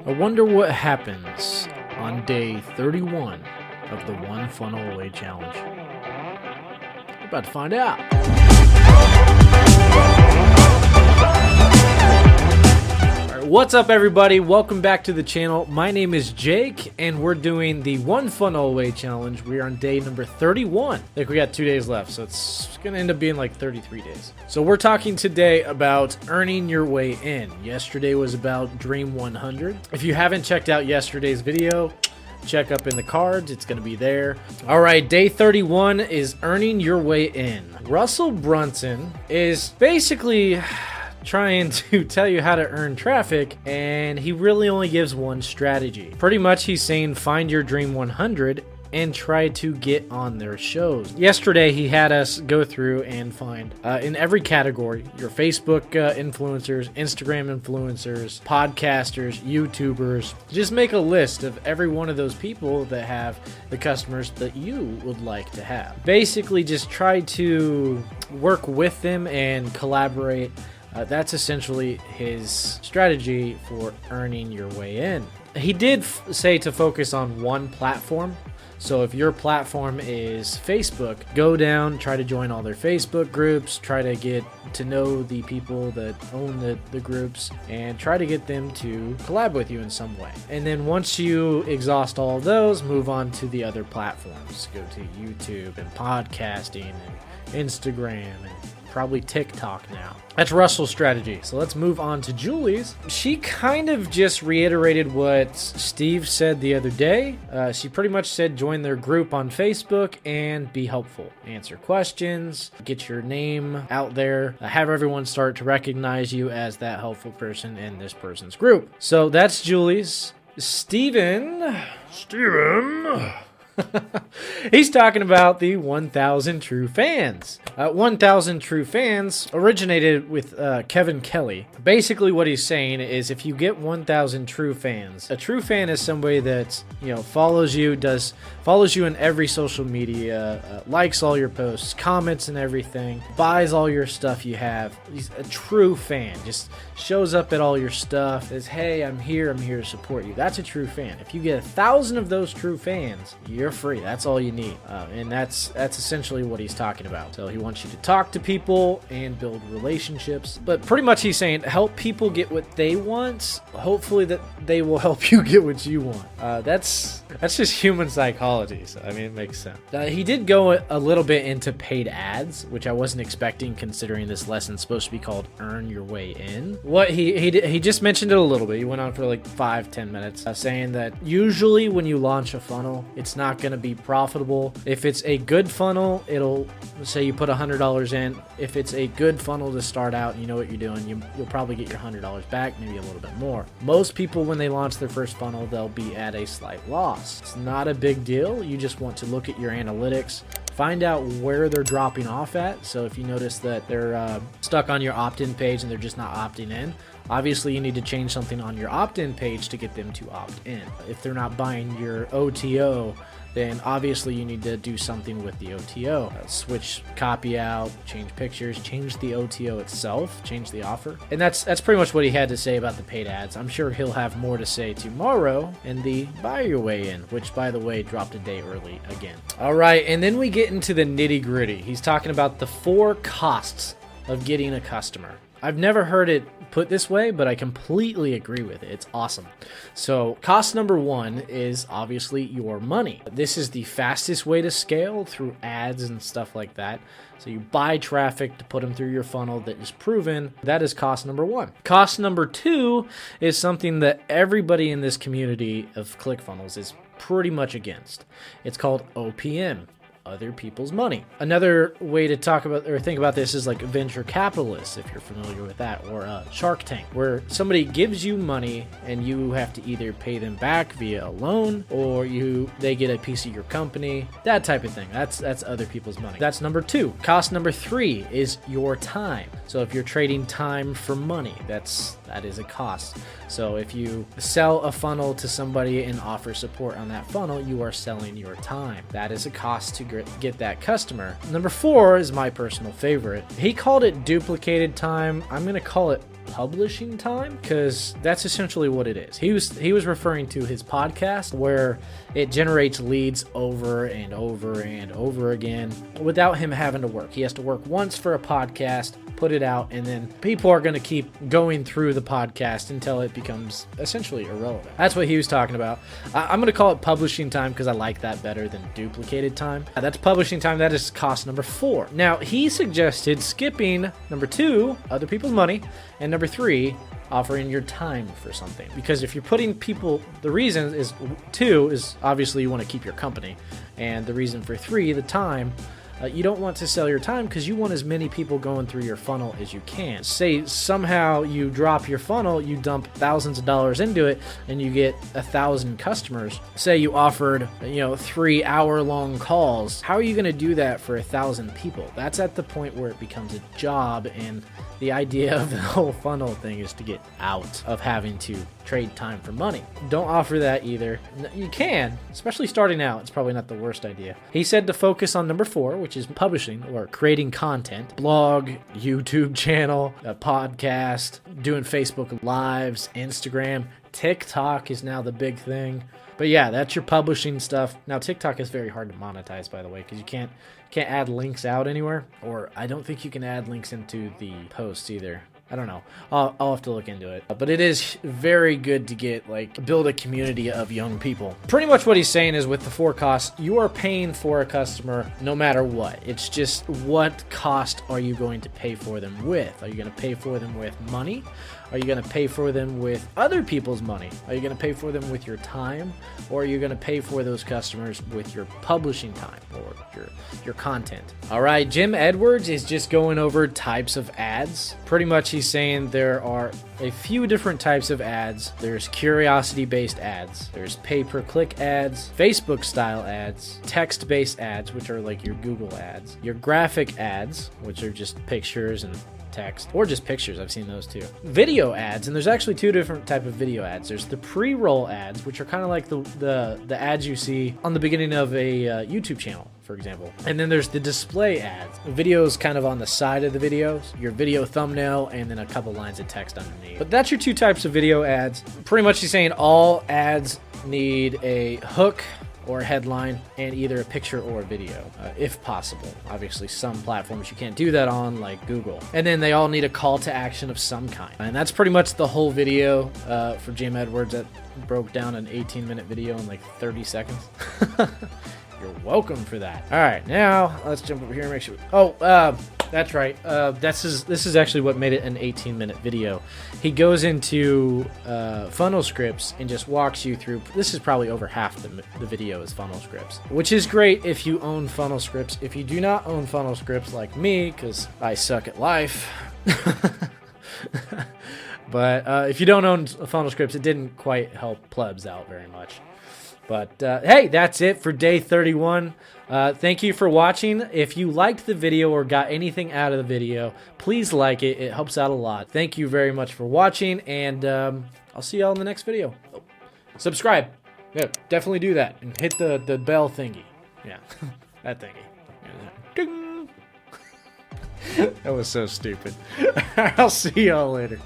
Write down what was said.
I wonder what happens on day 31 of the One Funnel Away Challenge. We're about to find out. All right, what's up, everybody? Welcome back to the channel. My name is Jake, and we're doing the One Funnel Away Challenge. We are on day number 31. I think we got 2 days left, so it's going to end up being like 33 days. So we're talking today about earning your way in. Yesterday was about Dream 100. If you haven't checked out yesterday's video, check up in the cards. It's going to be there. All right, day 31 is earning your way in. Russell Brunson is basically trying to tell you how to earn traffic, and he really only gives one strategy. Pretty much he's saying find your Dream 100 and try to get on their shows. Yesterday, he had us go through and find, in every category, your Facebook influencers, Instagram influencers, podcasters, YouTubers. Just make a list of every one of those people that have the customers that you would like to have. Basically, just try to work with them and collaborate. That's essentially his strategy for earning your way in. He did say to focus on one platform. So if your platform is Facebook, go down, try to join all their Facebook groups, try to get to know the people that own the groups, and try to get them to collab with you in some way. And then once you exhaust all of those, move on to the other platforms. Go to YouTube and podcasting and Instagram and probably TikTok now. That's Russell's strategy. So let's move on to Julie's. She kind of just reiterated what Steve said the other day. She pretty much said join their group on Facebook and be helpful. Answer questions, get your name out there, have everyone start to recognize you as that helpful person in this person's group. So that's Julie's. Steven. He's talking about the 1,000 True Fans. 1,000 True Fans originated with Kevin Kelly. Basically what he's saying is if you get 1,000 true fans, a true fan is somebody that, follows you in every social media, likes all your posts, comments and everything, buys all your stuff you have. He's a true fan. Just shows up at all your stuff, says, hey, I'm here to support you. That's a true fan. If you get 1,000 of those true fans, you're free. That's all you need. And that's essentially what he's talking about. So he wants you to talk to people and build relationships. But pretty much he's saying help people get what they want. Hopefully that they will help you get what you want. That's just human psychology. So, it makes sense. He did go a little bit into paid ads, which I wasn't expecting considering this lesson's supposed to be called Earn Your Way In. What he just mentioned it a little bit. He went on for like 5-10 minutes saying that usually when you launch a funnel, it's not going to be profitable. If it's a good funnel, it'll say you put $100 in. If it's a good funnel to start out, you know what you're doing, you'll probably get your $100 back, maybe a little bit more. Most people, when they launch their first funnel, they'll be at a slight loss. It's not a big deal. You just want to look at your analytics, find out where they're dropping off at. So if you notice that they're stuck on your opt-in page and they're just not opting in, obviously you need to change something on your opt-in page to get them to opt in. If they're not buying your OTO, then obviously you need to do something with the OTO. Switch copy out, change pictures, change the OTO itself, change the offer. And that's pretty much what he had to say about the paid ads. I'm sure he'll have more to say tomorrow in the Buy Your Way In, which, by the way, dropped a day early again. All right, and then we get into the nitty gritty. He's talking about the 4 costs of getting a customer. I've never heard it put this way, but I completely agree with it. It's awesome. So cost number 1 is obviously your money. This is the fastest way to scale through ads and stuff like that. So you buy traffic to put them through your funnel that is proven. That is cost number 1. Cost number 2 is something that everybody in this community of ClickFunnels is pretty much against. It's called OPM. Other people's money. Another way to talk about or think about this is like venture capitalists, if you're familiar with that, or Shark Tank, where somebody gives you money and you have to either pay them back via a loan or they get a piece of your company, that type of thing. That's other people's money. That's number 2. Cost number 3 is your time. So if you're trading time for money, that is a cost. So if you sell a funnel to somebody and offer support on that funnel, you are selling your time. That is a cost to get that customer. Number 4 is my personal favorite. He called it duplicated time. I'm going to call it publishing time, because that's essentially what it is. He was referring to his podcast where it generates leads over and over and over again without him having to work. He has to work once for a podcast, put it out, and then people are going to keep going through the podcast until it becomes essentially irrelevant. That's what he was talking about. I'm going to call it publishing time because I like that better than duplicated time. That's publishing time. That is cost number 4. Now, he suggested skipping number 2, other people's money, and number 3, offering your time for something. Because if you're putting people, the reason is 2 is obviously you want to keep your company, and the reason for 3, the time, you don't want to sell your time because you want as many people going through your funnel as you can. Say somehow you drop your funnel, you dump thousands of dollars into it, and you get 1,000 customers. Say you offered, 3-hour-long calls. How are you going to do that for 1,000 people? That's at the point where it becomes a job, and the idea of the whole funnel thing is to get out of having to trade time for money. Don't offer that either. You can, especially starting out. It's probably not the worst idea. He said to focus on number 4, which is publishing or creating content, blog, YouTube channel, a podcast, doing Facebook Lives, Instagram. TikTok is now the big thing. But yeah, that's your publishing stuff. Now, TikTok is very hard to monetize, by the way, because you can't add links out anywhere, or I don't think you can add links into the posts either. I don't know. I'll have to look into it. But it is very good to build a community of young people. Pretty much what he's saying is with the 4 costs, you are paying for a customer no matter what. It's just what cost are you going to pay for them with? Are you going to pay for them with money? Are you going to pay for them with other people's money? Are you going to pay for them with your time? Or are you going to pay for those customers with your publishing time or your content? All right, Jim Edwards is just going over types of ads. Pretty much he's saying there are a few different types of ads. There's curiosity-based ads. There's pay-per-click ads, Facebook-style ads, text-based ads, which are like your Google ads, your graphic ads, which are just pictures and text, or just pictures. I've seen those too. Video ads, and there's actually 2 different type of video ads. There's the pre-roll ads, which are kind of like the ads you see on the beginning of a YouTube channel, for example. And then there's the display ads. The video's kind of on the side of the videos, your video thumbnail, and then a couple lines of text underneath. But that's your 2 types of video ads. Pretty much he's saying all ads need a hook or a headline and either a picture or a video, if possible. Obviously, some platforms you can't do that on, like Google. And then they all need a call to action of some kind. And that's pretty much the whole video for Jim Edwards. That broke down an 18-minute video in like 30 seconds. You're welcome for that. All right, now let's jump over here and make sure. That's right. This is actually what made it an 18-minute video. He goes into funnel scripts and just walks you through. This is probably over half the video is funnel scripts, which is great if you own funnel scripts. If you do not own funnel scripts like me, because I suck at life. But if you don't own funnel scripts, it didn't quite help plebs out very much. But hey, that's it for day 31. Thank you for watching. If you liked the video or got anything out of the video, please like it. It helps out a lot. Thank you very much for watching, and I'll see y'all in the next video. Subscribe. Yeah, definitely do that. And hit the bell thingy. Yeah, that thingy. Ding. That was so stupid. I'll see y'all later.